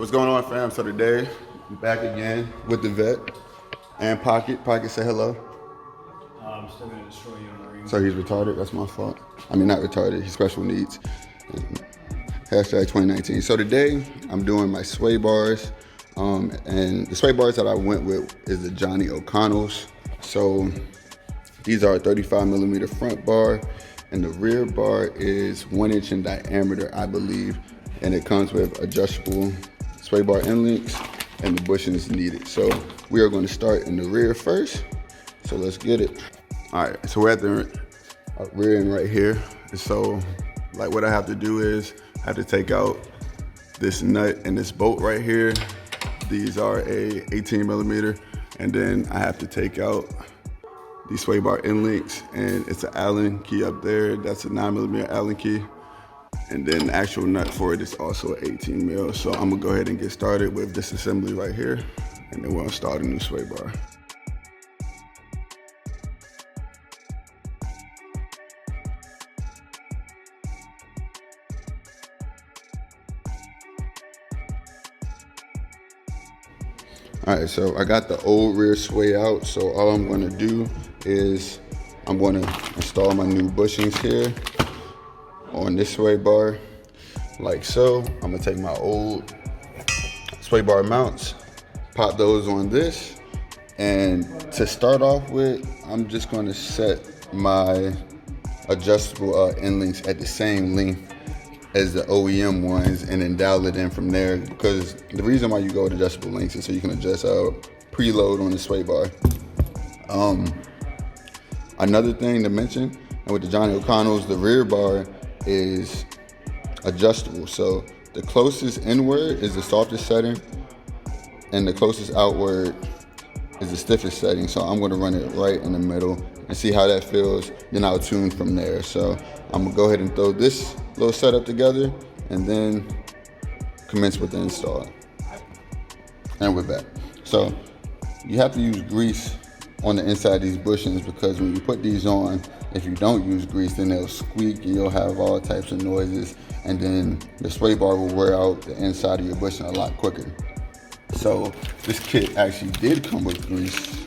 What's going on, fam? So today, I'm back again with the vet and Pocket. Pocket, say hello. I'm still gonna destroy you on the ring. So he's retarded, that's my fault. I mean, not retarded, he's special needs. Hashtag 2019. So today, I'm doing my sway bars. And the sway bars that I went with is the Johnny O'Connell's. So these are a 35 millimeter front bar, and the rear bar is 1 inch in diameter, I believe. And it comes with adjustable sway bar end links and the bushing is needed. So we are going to start in the rear first. So let's get it. All right, so we're at the rear end right here. So like what I have to do is I have to take out this nut and this bolt right here. These are a 18 millimeter. And then I have to take out these sway bar end links, and it's an Allen key up there. That's a 9 millimeter Allen key. And then the actual nut for it is also an 18 mil. So I'm gonna go ahead and get started with this assembly right here, and then we'll start a new sway bar. All right, so I got the old rear sway out. So all I'm gonna do is I'm gonna install my new bushings here on this sway bar, like so. I'm gonna take my old sway bar mounts, pop those on this, and to start off with, I'm just gonna set my adjustable end links at the same length as the OEM ones, and then dial it in from there, because the reason why you go with adjustable links is so you can adjust preload on the sway bar. Another thing to mention, and with the Johnny O'Connell's, the rear bar is adjustable. So the closest inward is the softest setting, and the closest outward is the stiffest setting. So I'm gonna run it right in the middle and see how that feels, then I'll tune from there. So I'm gonna go ahead and throw this little setup together and then commence with the install. And we're back. So you have to use grease on the inside of these bushings, because when you put these on, if you don't use grease, then they'll squeak and you'll have all types of noises, and then the sway bar will wear out the inside of your bushing a lot quicker. So this kit actually did come with grease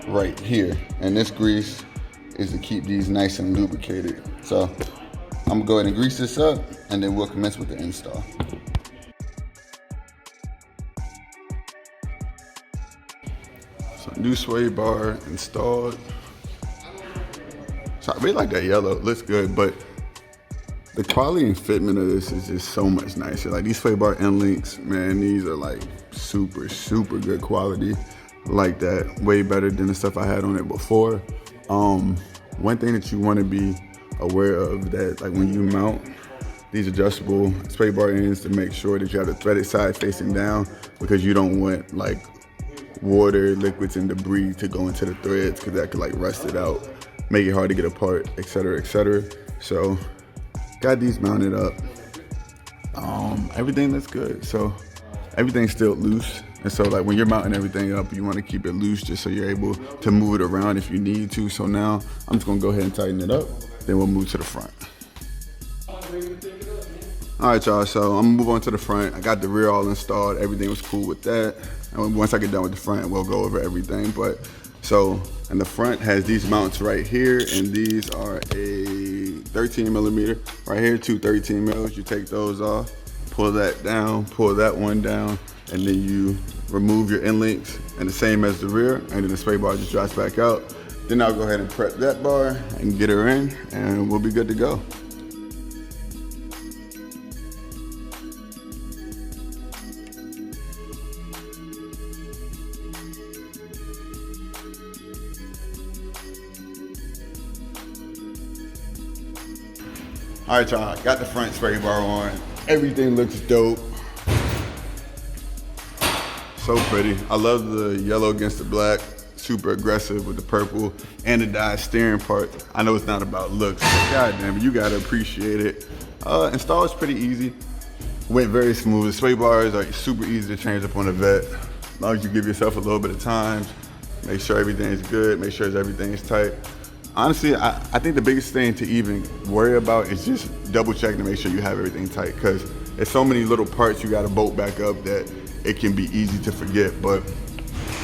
right here, and this grease is to keep these nice and lubricated. So I'm gonna go ahead and grease this up, and then we'll commence with the install. So new sway bar installed. So I really like that yellow, it looks good, but the quality and fitment of this is just so much nicer. Like these sway bar end links, man, these are like super, super good quality. I like that way better than the stuff I had on it before. One thing that you wanna be aware of, that like when you mount these adjustable sway bar ends, to make sure that you have the threaded side facing down, because you don't want like water, liquids, and debris to go into the threads, because that could like rust it out, make it hard to get apart, etc., etc. So got these mounted up. Everything looks good. So everything's still loose. And so like when you're mounting everything up, you want to keep it loose just so you're able to move it around if you need to. So now I'm just gonna go ahead and tighten it up, then we'll move to the front. All right, y'all, so I'm gonna move on to the front. I got the rear all installed, everything was cool with that. And once I get done with the front, we'll go over everything. But so, and the front has these mounts right here, and these are a 13 millimeter right here, two 13 mils. You take those off, pull that down, pull that one down, and then you remove your end links, and the same as the rear, and then the sway bar just drops back out. Then I'll go ahead and prep that bar and get her in, and we'll be good to go. All right, y'all, got the front sway bar on. Everything looks dope. So pretty. I love the yellow against the black. Super aggressive with the purple and the dyed steering part. I know it's not about looks, but god damn it, you gotta appreciate it. Install is pretty easy. Went very smooth. The sway bars are super easy to change up on the vet. As long as you give yourself a little bit of time, make sure everything is good, make sure everything is tight. Honestly, I think the biggest thing to even worry about is just double checking to make sure you have everything tight, because there's so many little parts you gotta bolt back up that it can be easy to forget. But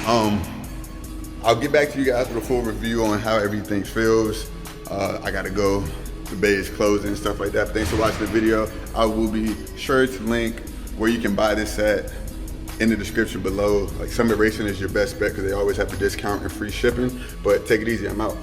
I'll get back to you guys with a full review on how everything feels. I gotta go, the bay is closing and stuff like that. Thanks for watching the video. I will be sure to link where you can buy this set in the description below. Like, Summit Racing is your best bet because they always have a discount and free shipping. But take it easy, I'm out.